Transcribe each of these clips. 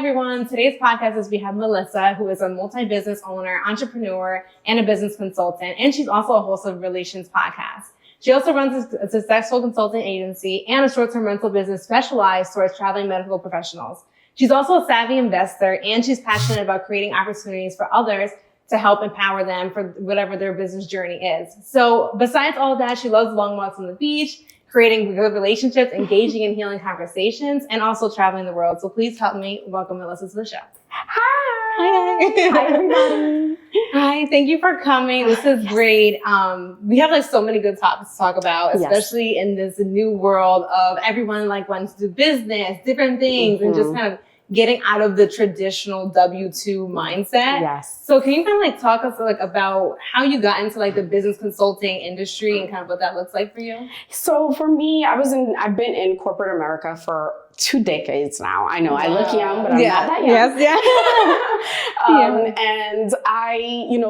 everyone. Today's podcast is we have Melissa, who is a multi-business owner, entrepreneur, and a business consultant. And she's also a host of Relations podcast. She also runs a successful consulting agency and a short-term rental business specialized towards traveling medical professionals. She's also a savvy investor, and she's passionate about creating opportunities for others to help empower them for whatever their business journey is. So besides all of that, she loves long walks on the beach, creating good relationships, engaging in healing conversations, and also traveling the world. So please help me welcome Melissa to the show. Hi. Hi, everybody. Hi, thank you for coming. This is great. We have like so many good topics to talk about, especially in this new world of everyone like wants to do business, different things, and just kind of getting out of the traditional W-2 mindset. Yes. So can you kind of like talk us like about how you got into like the business consulting industry and kind of what that looks like for you? So for me, I've been in corporate America for 2 decades now. I know I look young, but I'm not that young. And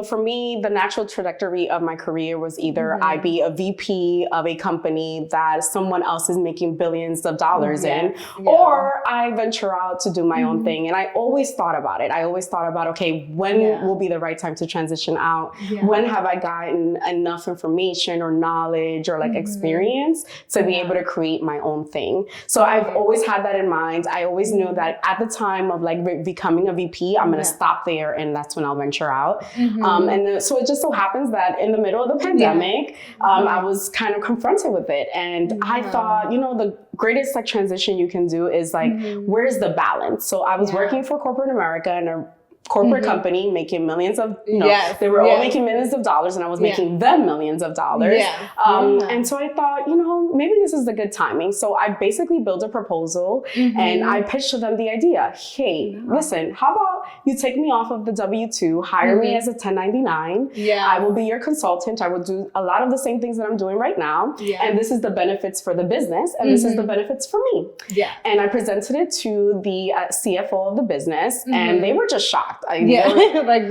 for me, the natural trajectory of my career was either I be a VP of a company that someone else is making billions of dollars in, or I venture out to do my own thing. And I always thought about it. I always thought about, okay, when will be the right time to transition out? When have I gotten enough information or knowledge or like experience to be able to create my own thing? So I've always had that in mind. I always knew that at the time of like becoming a VP, I'm going to stop there and that's when I'll venture out. So it just so happens that in the middle of the pandemic, I was kind of confronted with it. And I thought, the greatest like transition you can do is like, where's the balance? So I was working for corporate America and a corporate company making millions of, they were all making millions of dollars and I was making them millions of dollars. And so I thought, maybe this is the good timing. So I basically built a proposal and I pitched to them the idea. Hey, listen, how about you take me off of the W-2, hire me as a 1099. I will be your consultant. I will do a lot of the same things that I'm doing right now. And this is the benefits for the business and this is the benefits for me. And I presented it to the CFO of the business and they were just shocked. Like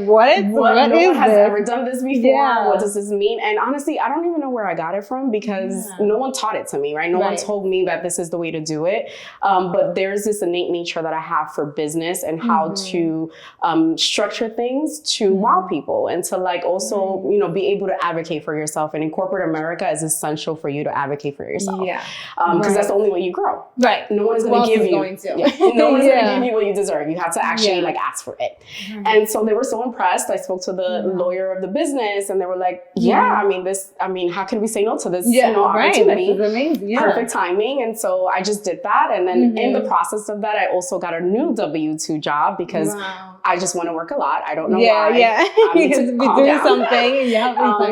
what no one has ever done this before. What does this mean? And honestly, I don't even know where I got it from because no one taught it to me, right? No one told me that this is the way to do it. But there's this innate nature that I have for business and how to structure things to wow people and to like also, be able to advocate for yourself. And in corporate America, it's essential for you to advocate for yourself. Because that's the only way you grow. No one is going to give you. No one is going to give you what you deserve. You have to actually like ask for it. And so they were so impressed. I spoke to the lawyer of the business and they were like, how can we say no to this opportunity? This is amazing. Perfect timing. And so I just did that. And then in the process of that, I also got a new W-2 job because I just want to work a lot. I don't know why. I need to be doing something.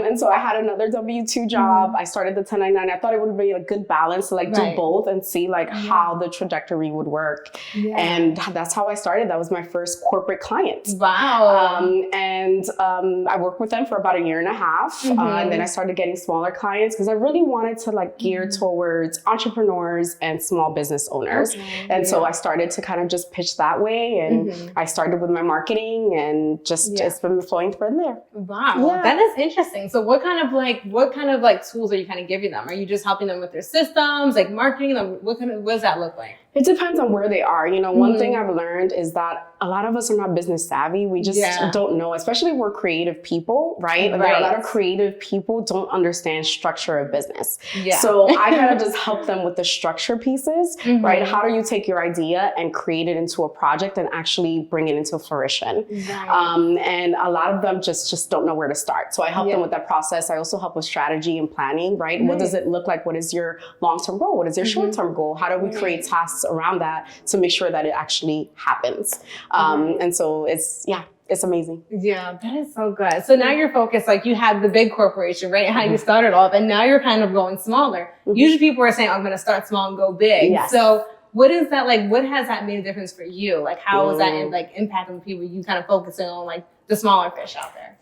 And so I had another W-2 job. I started the 1099. I thought it would be a good balance to like do both and see like how the trajectory would work. And that's how I started. That was my first corporate client. I worked with them for about 1.5 years. And then I started getting smaller clients because I really wanted to like gear towards entrepreneurs and small business owners. And so I started to kind of just pitch that way. And I started with my marketing and just it's been flowing from there. That is interesting. So what kind of like tools are you kind of giving them? Are you just helping them with their systems, like marketing? What does that look like? It depends on where they are. One thing I've learned is that a lot of us are not business savvy. We just don't know, especially if we're creative people, right? There are a lot of creative people don't understand structure of business. So I kind of just help them with the structure pieces, right? How do you take your idea and create it into a project and actually bring it into fruition? And a lot of them just don't know where to start. So I help them with that process. I also help with strategy and planning, right? What does it look like? What is your long-term goal? What is your short-term goal? How do we create tasks around that to make sure that it actually happens? And so it's amazing. That is so good. So now you're focused, like you had the big corporation, right? How you started off, and now you're kind of going smaller. Usually people are saying, I'm going to start small and go big. So what is that like? What has that made a difference for you? Like how is that like impacting the people you kind of focusing on, like the smaller fish out there?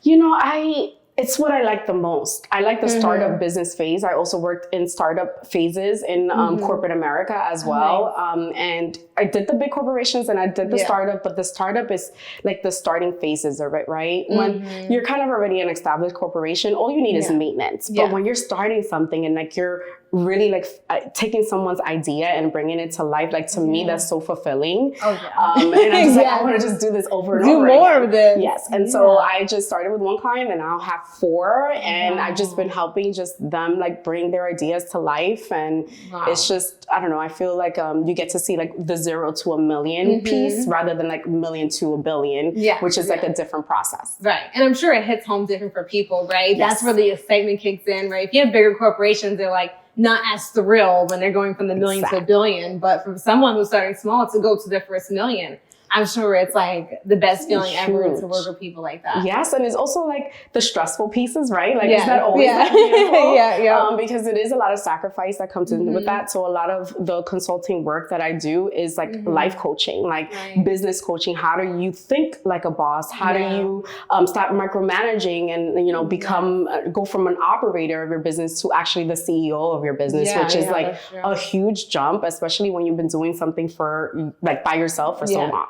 It's what I like the most. I like the startup business phase. I also worked in startup phases in corporate America as well. And I did the big corporations and I did the startup, but the startup is like the starting phases of it, right? When you're kind of already an established corporation, all you need is maintenance. But when you're starting something and like you're really like taking someone's idea and bringing it to life. Like to me, that's so fulfilling. Oh, yeah. And I'm just like, I want to just do this over and do over more again. of this. Yes. And so I just started with one client and I'll have 4. And I've just been helping just them like bring their ideas to life. And it's just, I don't know, I feel like you get to see like the 0 to a million piece rather than like million to a billion, which is like a different process. Right. And I'm sure it hits home different for people, right? That's where the excitement kicks in, right? If you have bigger corporations, they're like not as thrilled when they're going from the million to a billion. But for someone who's starting small to go to their first million, I'm sure it's like the best feeling ever to work with people like that. Yes, and it's also like the stressful pieces, right? Like it's not always that beautiful. Because it is a lot of sacrifice that comes in with that. So a lot of the consulting work that I do is like life coaching, like business coaching. How do you think like a boss? How do you stop micromanaging and, you know, become, go from an operator of your business to actually the CEO of your business, which is like a huge jump, especially when you've been doing something for like by yourself for so long.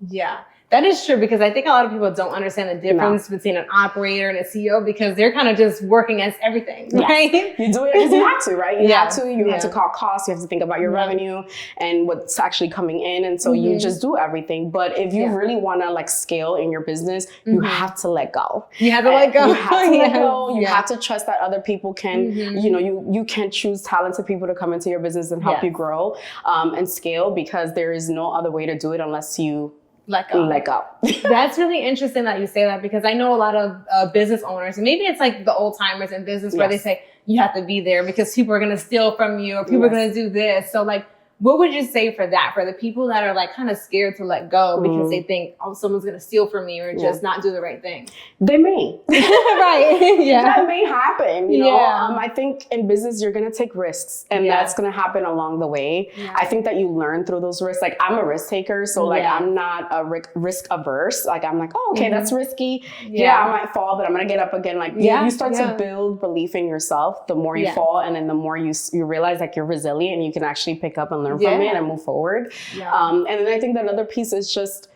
Yeah, that is true, because I think a lot of people don't understand the difference between an operator and a CEO, because they're kind of just working as everything, right? You do it because you have to, right? You have to call costs, you have to think about your revenue and what's actually coming in. And so you just do everything. But if you really want to like scale in your business, you have to let go. You have to let go. You have to let go. You have to trust that other people can, you know, you can choose talented people to come into your business and help you grow and scale, because there is no other way to do it unless you let go. That's really interesting that you say that, because I know a lot of business owners, and maybe it's like the old timers in business where they say you have to be there because people are going to steal from you, or people are going to do this. So like, what would you say for that, for the people that are like kind of scared to let go because they think, oh, someone's going to steal from me or just not do the right thing? They may. That may happen. You know, I think in business, you're going to take risks, and that's going to happen along the way. I think that you learn through those risks. Like I'm a risk taker. So like, I'm not a risk averse. Like I'm like, oh, okay, that's risky. I might fall, but I'm going to get up again. Like you start to build belief in yourself. The more you fall, and then the more you realize like you're resilient and you can actually pick up and learn from it and move forward. And then I think that another piece is just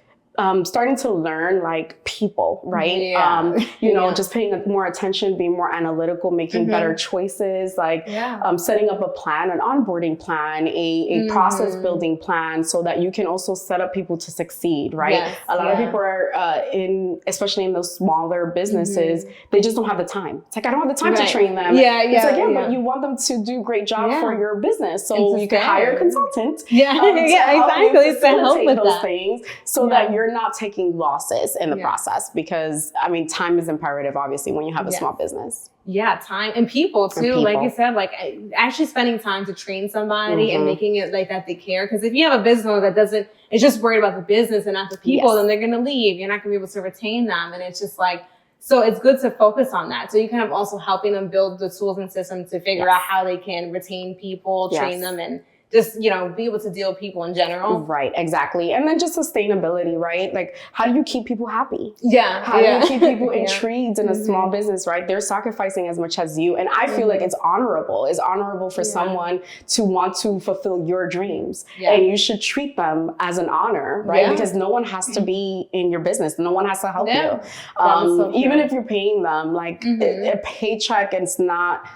starting to learn like people, right? You know, just paying more attention, being more analytical, making better choices, like setting up a plan, an onboarding plan, a process building plan, so that you can also set up people to succeed, right? A lot of people are especially in those smaller businesses, they just don't have the time. It's like, I don't have the time to train them. It's like, but you want them to do a great job for your business. So you can hire a consultant. To help with those things, so that you're not taking losses in the process, because I mean, time is imperative, obviously, when you have a small business. Time and people too. Like you said, like actually spending time to train somebody and making it like that they care. Because if you have a business owner that is just worried about the business and not the people, then they're going to leave. You're not going to be able to retain them. And it's just like, so it's good to focus on that. So you're kind of also helping them build the tools and systems to figure out how they can retain people, train them, and just, you know, be able to deal with people in general. Right, exactly. And then just sustainability, right? Like, how do you keep people happy? How do you keep people intrigued in a small business, right? They're sacrificing as much as you. And I feel like it's honorable. It's honorable for someone to want to fulfill your dreams. And you should treat them as an honor, right? Because no one has to be in your business. No one has to help you. So even if you're paying them, like a paycheck, it's not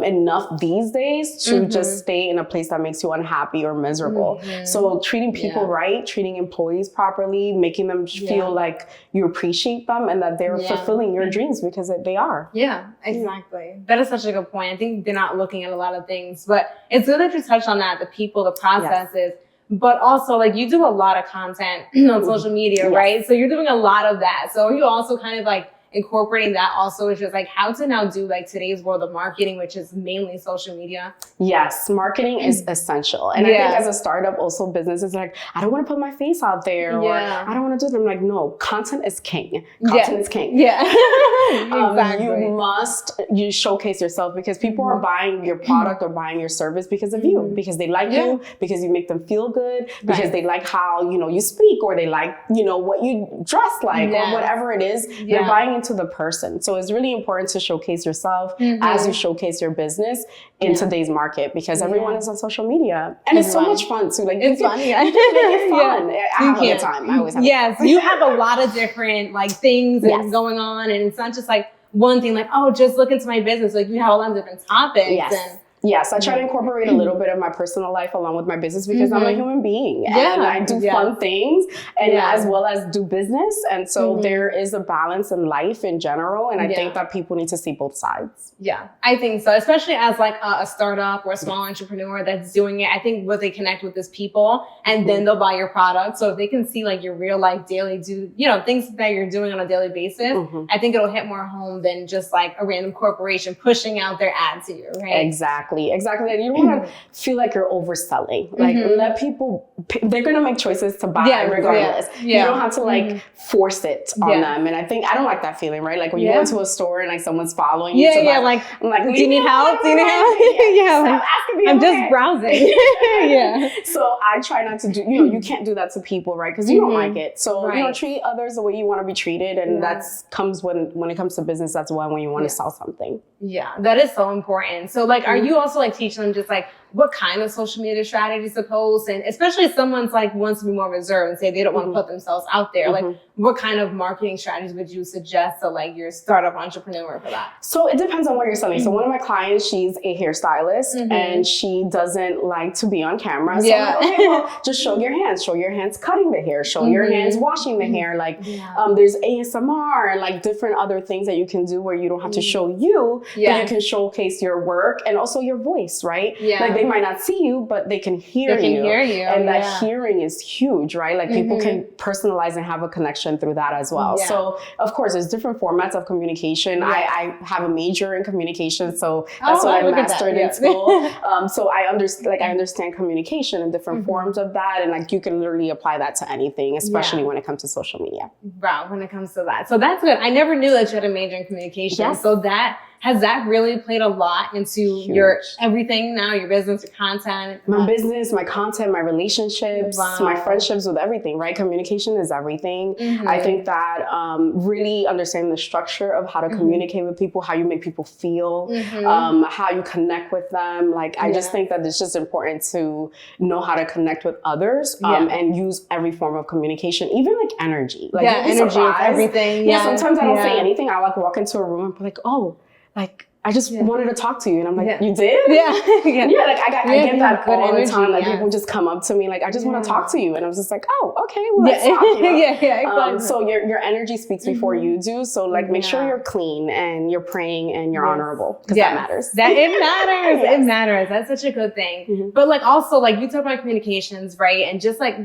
enough these days to just stay in a place that makes you unhappy or miserable. So treating people right, treating employees properly, making them feel like you appreciate them and that they're fulfilling your dreams, because they are. Exactly. That is such a good point. I think they're not looking at a lot of things, but it's good that you touched on that, the people, the processes. But also, like, you do a lot of content on social media, right? So you're doing a lot of that. So are you also kind of like incorporating that also is just like how to now do like today's world of marketing, which is mainly social media? Yes, marketing is essential. And I think as a startup, also businesses like, I don't want to put my face out there, or I don't want to do it. I'm like, no, content is king. Content is king. You showcase yourself, because people are buying your product or buying your service because of you, because they like you, because you make them feel good, because they like how, you know, you speak, or they like, you know, what you dress like, or whatever it is. They're buying into the person. So it's really important to showcase yourself as you showcase your business in today's market, because everyone is on social media, and it's so much fun too. Like it's fun. You can make it fun. I have a time. I always have. You have a lot of different like things going on, and it's not just like one thing. Like, oh, just look into my business. Like you have a lot of different topics. And Yes, I try to incorporate a little bit of my personal life along with my business because I'm a human being and I do fun things and as well as do business. And so there is a balance in life in general. And I think that people need to see both sides. Yeah, I think so. Especially as like a startup or a small entrepreneur that's doing it. I think what they connect with is people and then they'll buy your product. So if they can see like your real life daily things that you're doing on a daily basis, I think it'll hit more home than just like a random corporation pushing out their ad to you, right? Exactly. And you don't want to feel like you're overselling. Like let people, they're going to make choices to buy regardless. You don't have to like force it on them. And I don't like that feeling, right? Like when you go into a store and like someone's following you. I'm like, do you need help? Do you need help? I'm just browsing. So I try not to do, you can't do that to people, right? Because you don't like it. So, treat others the way you want to be treated. And that's comes when it comes to business, that's when you want to sell something. Yeah, that is so important. So like, are you also like teaching them just like what kind of social media strategies to post? And especially if someone's like wants to be more reserved and say they don't want to put themselves out there, like what kind of marketing strategies would you suggest to like your startup entrepreneur for that? So it depends on what you're selling. So one of my clients, she's a hairstylist and she doesn't like to be on camera. So I'm like, okay, well, just show your hands cutting the hair, show your hands washing the hair. Like there's ASMR and like different other things that you can do where you don't have to show you, but you can showcase your work and also your voice, right? Like they might not see you, but they can hear you. And that hearing is huge, right? Like people can personalize and have a connection through that as well. So of course, there's different formats of communication. I have a major in communication, so that's what I mastered in school. So I understand communication and different forms of that, and like you can literally apply that to anything, especially when it comes to social media. Wow, when it comes to that. So that's good. I never knew that you had a major in communication. So has that really played a lot into your everything now, your business, your content? My business, my content, my relationships, my friendships, with everything, right? Communication is everything. I think that really understanding the structure of how to communicate with people, how you make people feel, how you connect with them. Like, I just think that it's just important to know how to connect with others and use every form of communication, even like energy. Like, energy is everything. Sometimes I don't say anything. I like walk into a room and be like, oh, like, I just wanted to talk to you. And I'm like, you did? Like I get that all the time. Like people just come up to me like, I just want to talk to you. And I was just like, oh, okay, well, let's talk. Exactly. So your energy speaks before you do. So like make sure you're clean and you're praying and you're honorable, because that matters. It matters. It matters. That's such a good thing. But like also like you talk about communications, right? And just like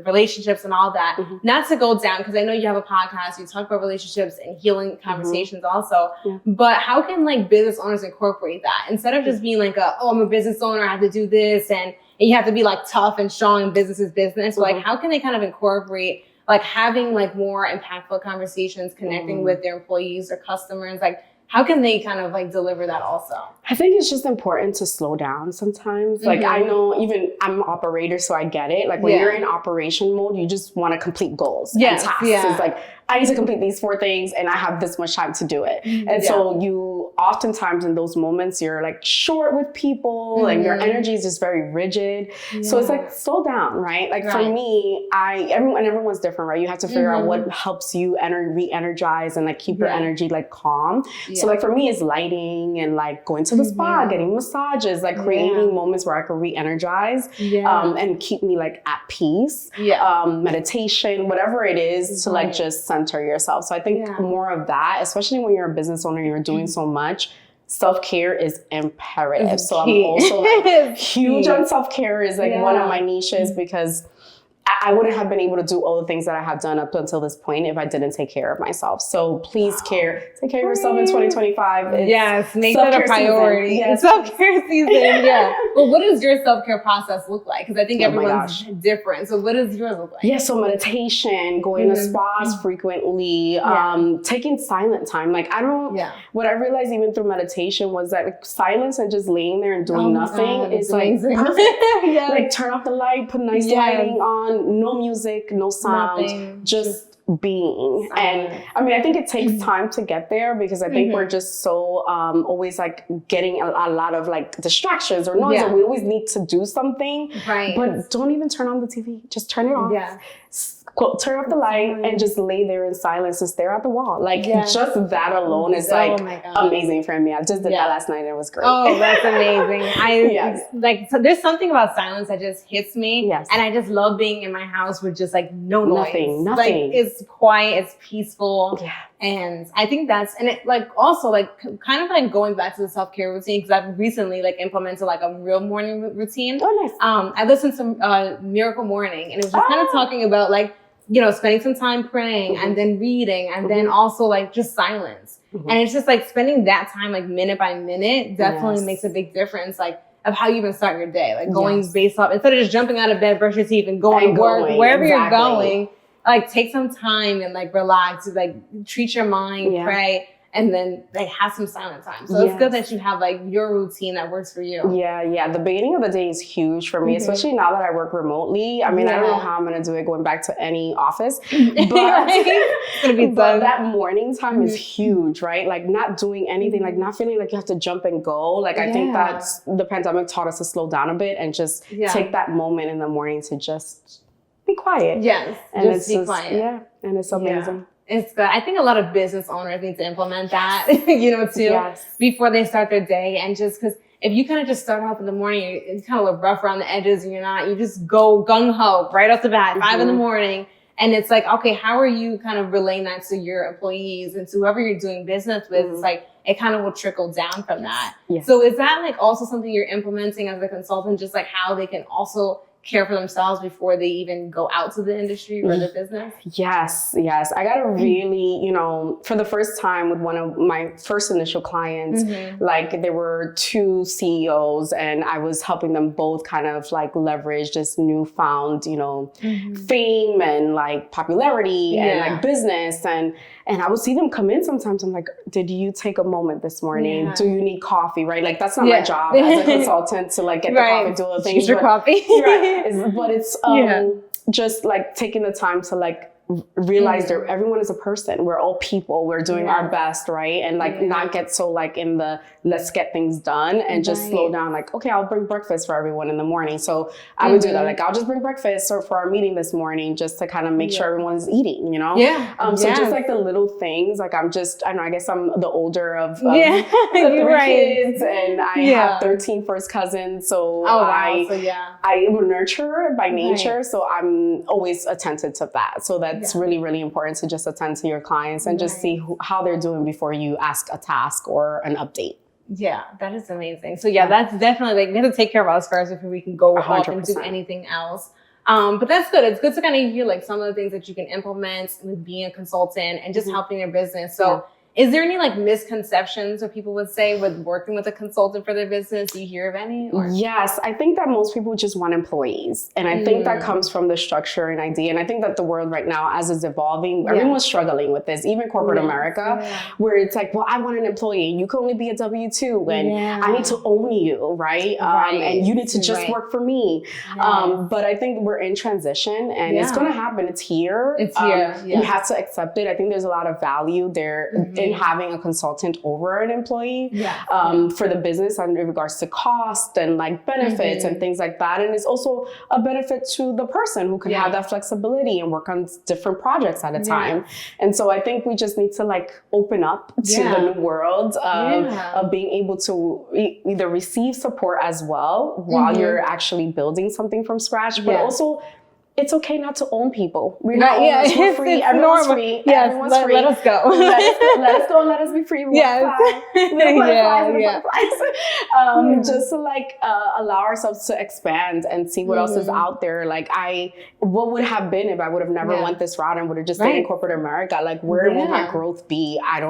relationships and all that, not to go down, because I know you have a podcast, you talk about relationships and healing conversations also, but how can like business owners incorporate that instead of just being like I'm a business owner, I have to do this, and you have to be like tough and strong, and business is business. Like how can they kind of incorporate like having like more impactful conversations, connecting with their employees or customers? Like how can they kind of like deliver that also? I think it's just important to slow down sometimes. Like I know, even I'm an operator, so I get it. Like when you're in operation mode, you just want to complete goals and tasks. It's like, I need to complete these 4 things and I have this much time to do it. And so you oftentimes in those moments, you're like short with people and your energy is just very rigid. So it's like, slow down, right? Like for me, everyone's different, right? You have to figure out what helps you re-energize and like keep your energy like calm. So like for me, it's lighting and like going to the spa, getting massages, like creating moments where I can re-energize and keep me like at peace. Meditation, whatever it is, to like just center yourself. So I think more of that, especially when you're a business owner, you're doing so much. Self-care is imperative. So I'm also like huge on self-care, is like one of my niches, because I wouldn't have been able to do all the things that I have done up until this point if I didn't take care of myself. So please take care of yourself in 2025. Make that a priority. Self-care season. Well, what does your self-care process look like? Because I think everyone's different. So what does yours look like? So meditation, going to spas frequently, taking silent time. Like what I realized even through meditation was that like, silence and just laying there and doing nothing is like perfect. Like turn off the light, put nice lighting on, no music, no sound, just being. And I mean, I think it takes time to get there, because I think we're just so always like getting a lot of like distractions or noise, and we always need to do something. But don't even turn on the TV. Just turn it off. quote, turn off the light and just lay there in silence and stare at the wall. Like just that alone is like amazing for me. I just did that last night and it was great. Oh, that's amazing. Like, so there's something about silence that just hits me. Yes. And I just love being in my house with just like no noise. Nothing. Like it's quiet, it's peaceful. Yeah. And I think and it like also like kind of like going back to the self-care routine, because I've recently like implemented like a real morning routine. Oh, nice. I listened to Miracle Morning, and it was just kind of talking about like, you know, spending some time praying and then reading and then also like just silence. And it's just like spending that time like minute by minute definitely makes a big difference, like of how you even start your day, like going based off, instead of just jumping out of bed, brush your teeth and going to work, wherever you're going, like take some time and like relax, like treat your mind, pray, and then like have some silent time. So it's good that you have like your routine that works for you. Yeah. The beginning of the day is huge for me, especially now that I work remotely. I mean, I don't know how I'm going to do it going back to any office, but, it's gonna be but that morning time is huge, right? Like not doing anything, like not feeling like you have to jump and go. Like I think that's the pandemic taught us to slow down a bit and just take that moment in the morning to just be quiet. Yes, and just be quiet. Yeah, and it's amazing. Yeah. It's good. I think a lot of business owners need to implement that, you know, too, before they start their day. And just because if you kind of just start off in the morning, it's kind of look rough around the edges and you just go gung-ho right off the bat, 5 in the morning. And it's like, okay, how are you kind of relaying that to your employees and to whoever you're doing business with? It's like, it kind of will trickle down from that. So is that like also something you're implementing as a consultant, just like how they can also care for themselves before they even go out to the industry or the business? Yes. I got to really, you know, for the first time with one of my first initial clients, like there were 2 CEOs and I was helping them both kind of like leverage this newfound, you know, fame and like popularity and like business. And I would see them come in sometimes. I'm like, did you take a moment this morning? Do you need coffee? Right? Like that's not my job as a consultant to like get the coffee, do all the things. Your coffee. But it's just like taking the time to like realize that everyone is a person. We're all people. We're doing our best, right? And like not get so like in the let's get things done and just slow down. Like, okay, I'll bring breakfast for everyone in the morning. So I would do that. Like I'll just bring breakfast for our meeting this morning just to kind of make sure everyone is eating, you know? So just like the little things, like I don't know, I guess I'm the older of the 3 kids and I have 13 first cousins. So I'm a nurturer by nature. So I'm always attentive to that. So that's really, really important to just attend to your clients and just see how they're doing before you ask a task or an update. Yeah, that is amazing. So that's definitely like we have to take care of us first before we can go off and do anything else. But that's good. It's good to kind of hear like some of the things that you can implement with being a consultant and just helping your business. So is there any like misconceptions or people would say with working with a consultant for their business? Do you hear of any? Or? Yes, I think that most people just want employees. And I think that comes from the structure and idea. And I think that the world right now, as it's evolving, everyone's struggling with this, even corporate America, where it's like, well, I want an employee. You can only be a W-2 and I need to own you, right? And you need to just work for me. But I think we're in transition and it's going to happen. It's here. You have to accept it. I think there's a lot of value there in having a consultant over an employee for the business in regards to cost and like benefits and things like that. And it's also a benefit to the person who can have that flexibility and work on different projects at a time. And so I think we just need to like open up to the new world of being able to either receive support as well while you're actually building something from scratch, but also it's okay not to own people. We're not owners. We're free. Everyone's free. Yes, everyone's free. Let us go. Let us go and let us be free. Just to like allow ourselves to expand and see what else is out there. Like what would have been if I would have never went this route and would have just stayed in corporate America? Like where will my growth be? I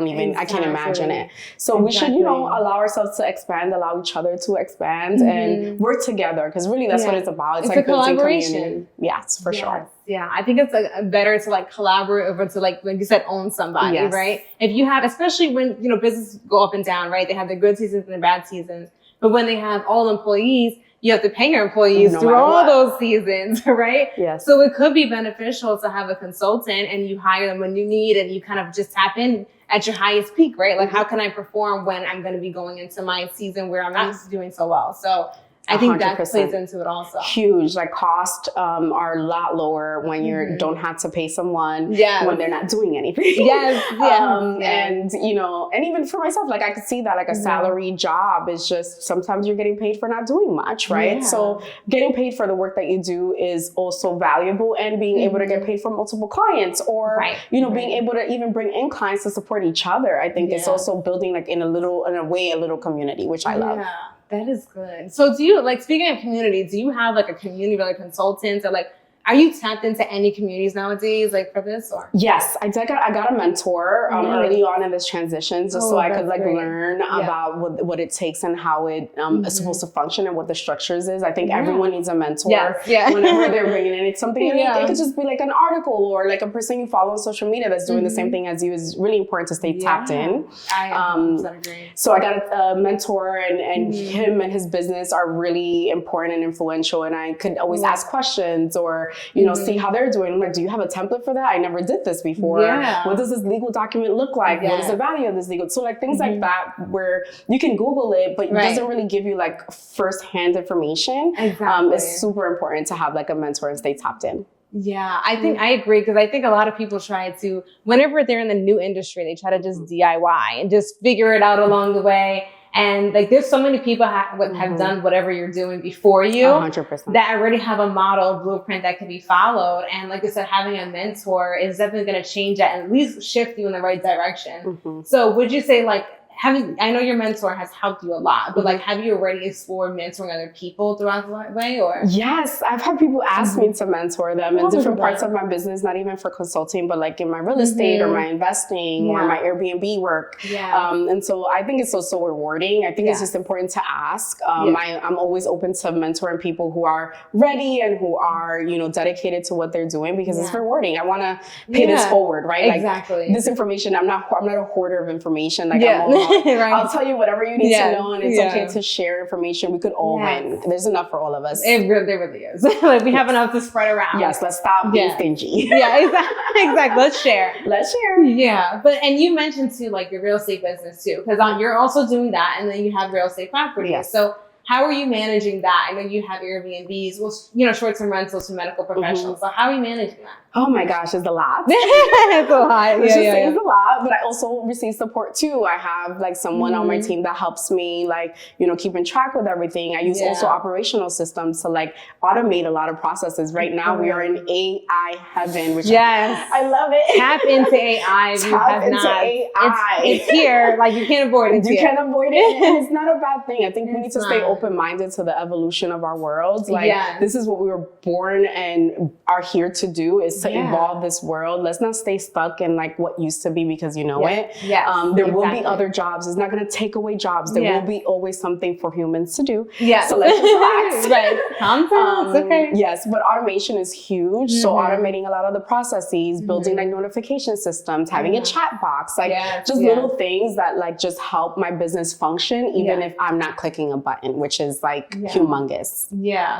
can't imagine it. So we should, allow ourselves to expand, allow each other to expand and work together. Because really that's what it's about. It's like a collaboration. Yes. For sure. Yeah, I think it's like better to like collaborate over to like you said, own somebody, right? If you have, especially when, businesses go up and down, right? They have their good seasons and their bad seasons. But when they have all employees, you have to pay your employees through all those seasons, right? Yes. So it could be beneficial to have a consultant and you hire them when you need and you kind of just tap in at your highest peak, right? Like how can I perform when I'm going to be going into my season where I'm not doing so well? So I think that 100%. plays into it also. Huge. Like costs are a lot lower when you don't have to pay someone when they're not doing anything. And you know, and even for myself, like I could see that like a salary job is just sometimes you're getting paid for not doing much, right? So getting paid for the work that you do is also valuable, and being able to get paid for multiple clients, or you know, being able to even bring in clients to support each other. I think it's also building like in a little community, which I love. That is good. So do you, like, speaking of community, do you have like a community of like consultants, or like, are you tapped into any communities nowadays, like for this? Or yes, I got a mentor early on in this transition, just so I could like learn about what it takes and how it is supposed to function and what the structures is. I think everyone needs a mentor whenever they're bringing in something. It could just be like an article or like a person you follow on social media that's doing the same thing as you. Is really important to stay tapped in. I agree. So I got a mentor, and him and his business are really important and influential, and I could always ask questions or you know, see how they're doing. I'm like, do you have a template for that? I never did this before. What does this legal document look like? What is the value of this legal? So like things like that, where you can Google it, but it doesn't really give you like firsthand information. It's super important to have like a mentor and stay tapped in. Yeah, I think I agree, because I think a lot of people try to, whenever they're in the new industry, they try to just DIY and just figure it out along the way. And like, there's so many people have done whatever you're doing before you 100%. that already have a model blueprint that can be followed. And like I said, having a mentor is definitely going to change that and at least shift you in the right direction. So would you say like, I know your mentor has helped you a lot, but like, have you already explored mentoring other people throughout the way, or? Yes, I've had people ask me to mentor them in different parts of my business, not even for consulting, but like in my real estate or my investing or my Airbnb work. And so I think it's so rewarding. I think it's just important to ask. I'm always open to mentoring people who are ready and who are, you know, dedicated to what they're doing, because it's rewarding. I want to pay this forward, right? Like this information, I'm not a hoarder of information. Like I'm all I'll tell you whatever you need to know, and it's okay to share information. We could all win. There's enough for all of us. There really is. Like we have enough to spread around. Yes, let's stop being stingy. Exactly. Let's share. Yeah, but and you mentioned too, like your real estate business too, because you're also doing that, and then you have real estate properties. So how are you managing that? I know you have Airbnbs, well, you know, short-term rentals to medical professionals. So how are you managing that? Oh my gosh, it's a lot. It's a lot. It's a lot, but I also receive support too. I have like someone on my team that helps me, like, you know, keeping track with everything. I use also operational systems to like automate a lot of processes. Right now we are in AI heaven, which I love it. Tap into AI. Tap into AI. It's here. Like you can't avoid it. You can't avoid it. And it's not a bad thing. I think we need to stay open-minded to the evolution of our world. Like this is what we were born and are here to do, is to evolve this world. Let's not stay stuck in like what used to be because you know it. There will be other jobs. It's not going to take away jobs. There will be always something for humans to do. So let's just relax. Calm down. It's okay. Yes, but automation is huge. So automating a lot of the processes, building like notification systems, having a chat box, like just little things that like just help my business function, even if I'm not clicking a button, which is like humongous.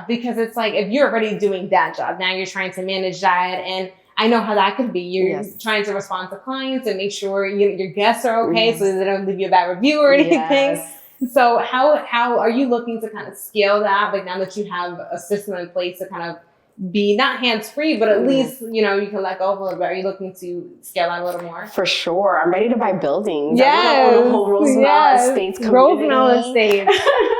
Because it's like, if you're already doing that job, now you're trying to manage that. And I know how that could be. You're trying to respond to clients and make sure your guests are okay, so they don't leave you a bad review or anything. So how are you looking to kind of scale that? Like now that you have a system in place to kind of be not hands-free, but at least, you know, you can let go of a little bit. Are you looking to scale out a little more? For sure. I'm ready to buy buildings. I want to own a whole Roosevelt Estates community. Roosevelt Estates.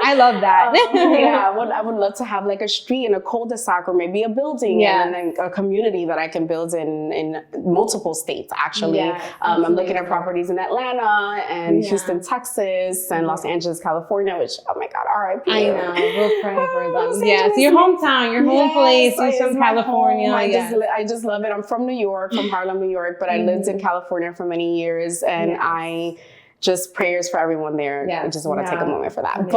I love that. I would love to have like a street and a cul-de-sac, or maybe a building and then a community that I can build in multiple states, actually. I'm looking at properties in Atlanta and Houston, Texas, and Los Angeles, California, which, oh my God, RIP. I know. We'll pray for them. So your hometown, your home place. From California. I just love it. I'm from New York, from Harlem, New York, but I lived in California for many years, and I just prayers for everyone there. I just want to take a moment for that.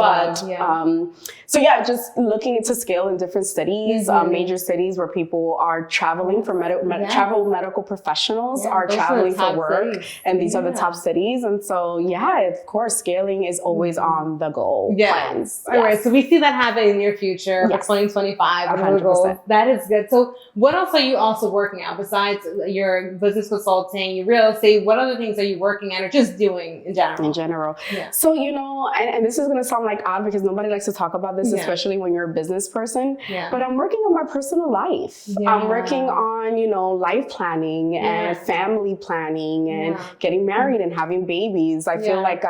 Just looking to scale in different cities, major cities where people are traveling for medical professionals are traveling for work, and these are the top cities. And so, of course, scaling is always on the goal plans. All right, so we see that happen in your future for 2025. 100%. That is good. So what else are you also working on besides your business consulting, your real estate? What other things are you working on or just doing in general. In general. Yeah. So, you know, and this is going to sound like odd because nobody likes to talk about this, especially when you're a business person. Yeah. But I'm working on my personal life. Yeah. I'm working on, you know, life planning and family planning and getting married and having babies. I feel like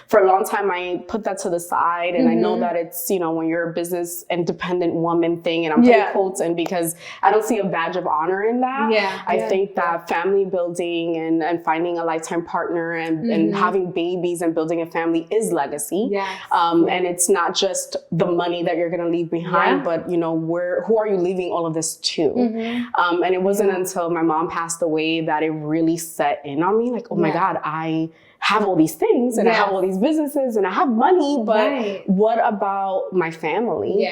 for a long time, I put that to the side. And I know that it's, you know, when you're a business independent woman thing, and I'm putting quotes in because I don't see a badge of honor in that. I think that family building and finding a lifetime partner and having babies and building a family is legacy. And it's not just the money that you're going to leave behind, but, you know, who are you leaving all of this to? And it wasn't until my mom passed away that it really set in on me. Like, oh my God, I have all these things and I have all these businesses and I have money, but what about my family?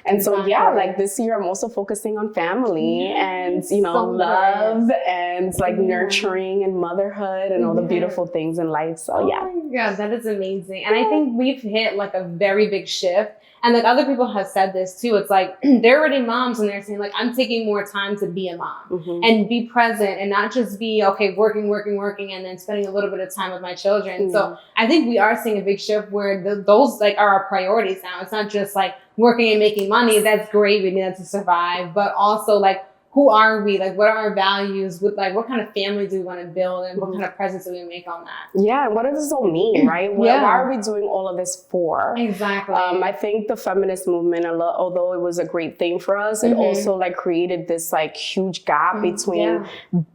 And so, like this year, I'm also focusing on family and, you know, love and like nurturing and motherhood and all the beautiful things in life. So, Oh my God, that is amazing. And I think we've hit like a very big shift. And like other people have said this too. It's like they're already moms and they're saying like, I'm taking more time to be a mom and be present and not just be, working and then spending a little bit of time with my children. So I think we are seeing a big shift where those like are our priorities now. It's not just like working and making money. That's great. We need that to survive. But also like, who are we? Like, what are our values? What kind of family do we want to build? And what kind of presence do we make on that? Yeah, and what does this all mean, right? Why are we doing all of this for? Exactly. I think the feminist movement, although it was a great thing for us, it also like created this like huge gap between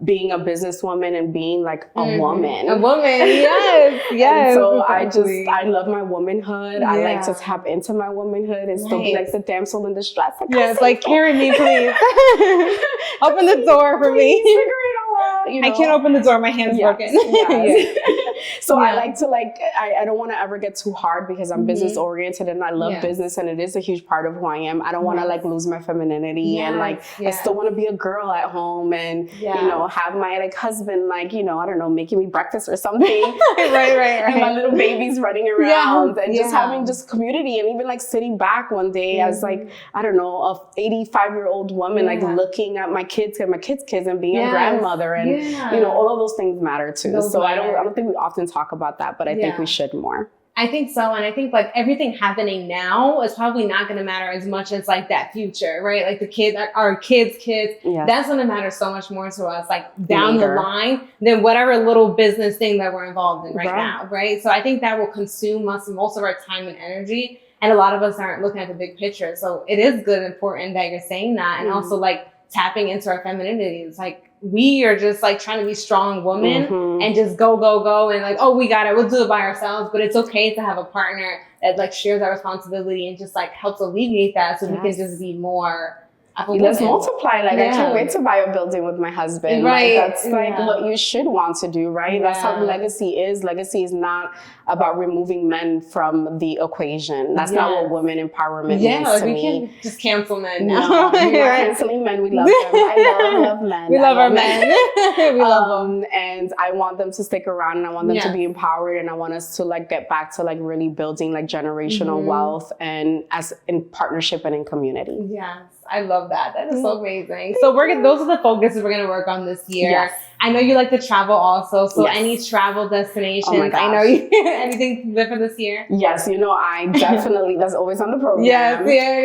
being a businesswoman and being like a woman. A woman, yes. And so I love my womanhood. I like to tap into my womanhood and still be like the damsel in distress. Yes, like carry me, please. Open the door for me. Figure it all out. You know? I can't open the door. My hand's broken. So I like to I don't want to ever get too hard because I'm business oriented and I love business and it is a huge part of who I am. I don't want to like lose my femininity and like I still want to be a girl at home and you know have my like husband like you know I don't know making me breakfast or something. right. And my little babies running around and just having just community and even like sitting back one day as like I don't know a 85-year-old woman like looking at my kids and my kids' kids and being a grandmother and you know all of those things matter too. So I don't think we often talk about that, but I think we should more. I think so. And I think like everything happening now is probably not going to matter as much as like that future, right? Like the kids, our kids, that's going to matter so much more to us like down the line than whatever little business thing that we're involved in right now, right? So I think that will consume us most of our time and energy. And a lot of us aren't looking at the big picture. So it is good and important that you're saying that. And also like tapping into our femininity. It's like, we are just like trying to be strong women and just go and like, oh, we got it. We'll do it by ourselves. But it's okay to have a partner that like shares our responsibility and just like helps alleviate that so we can just be more. Let's multiply. Like I can't wait to buy a building with my husband. Right. Like, that's like what you should want to do, right? That's how legacy is. Legacy is not about removing men from the equation. That's not what women empowerment means to me. We can't just cancel men now. No, we're not canceling men. We love them. I love men. We love our men. We love them. And I want them to stick around and I want them to be empowered and I want us to like get back to like really building like generational wealth and as in partnership and in community. Yes. I love that. That is so amazing. So those are the focuses we're going to work on this year. Yes. I know you like to travel also. So any travel destinations? Oh my gosh. I know you anything good for this year? Yes, you know, I definitely, that's always on the program. Yes,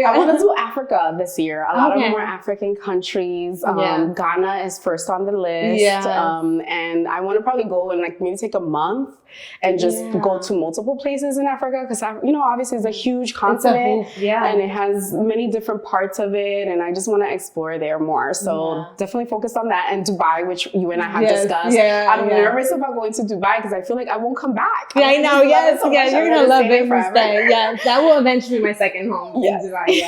I want to do Africa this year. A lot of more African countries. Ghana is first on the list. And I want to probably go and like maybe take a month and just go to multiple places in Africa because, you know, obviously it's a huge continent and it has many different parts of it. And I just want to explore there more. So definitely focus on that. And Dubai, which you and I have discussed. I'm nervous about going to Dubai because I feel like I won't come back. Yeah, I know. Yes. So you're going to love it for stay. Yeah. That will eventually be my second home in Dubai.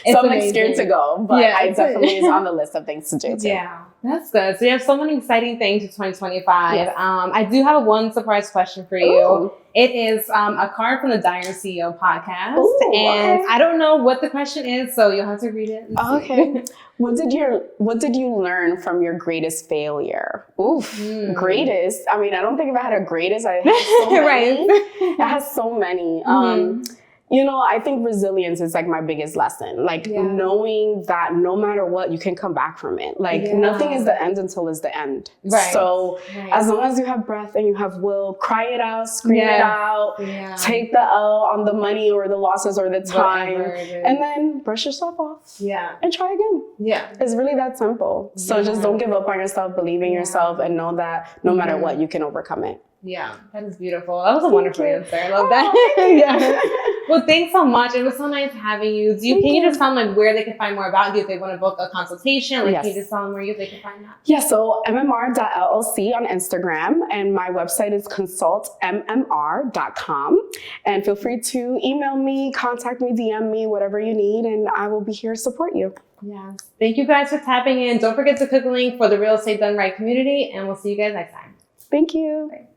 So I'm like scared to go, but I definitely is on the list of things to do too. Yeah. That's good. So you have so many exciting things in 2025. Yes. I do have one surprise question for you. Ooh. It is a card from the Dire CEO podcast. Ooh, and I don't know what the question is, so you'll have to read it. Okay. What did you learn from your greatest failure? Oof. Greatest. I mean, I don't think if I had a greatest, I had so many. It has so many. You know, I think resilience is like my biggest lesson. Like knowing that no matter what, you can come back from it. Like nothing is the end until it's the end. Right. So as long as you have breath and you have will, cry it out, scream it out, take the L on the money or the losses or the time, and then brush yourself off. Yeah. And try again. Yeah. It's really that simple. So just don't give up on yourself, believe in yourself, and know that no matter what, you can overcome it. Yeah, that is beautiful. That was a wonderful answer. I love that. Well, thanks so much. It was so nice having you. Can you just tell them like where they can find more about you if they want to book a consultation? Like, can you just tell them where they can find that? Yeah, so mmr.llc on Instagram, and my website is consultmmr.com. And feel free to email me, contact me, DM me, whatever you need, and I will be here to support you. Yes. Thank you guys for tapping in. Don't forget to click the link for the Real Estate Done Right community, and we'll see you guys next time. Thank you. Bye.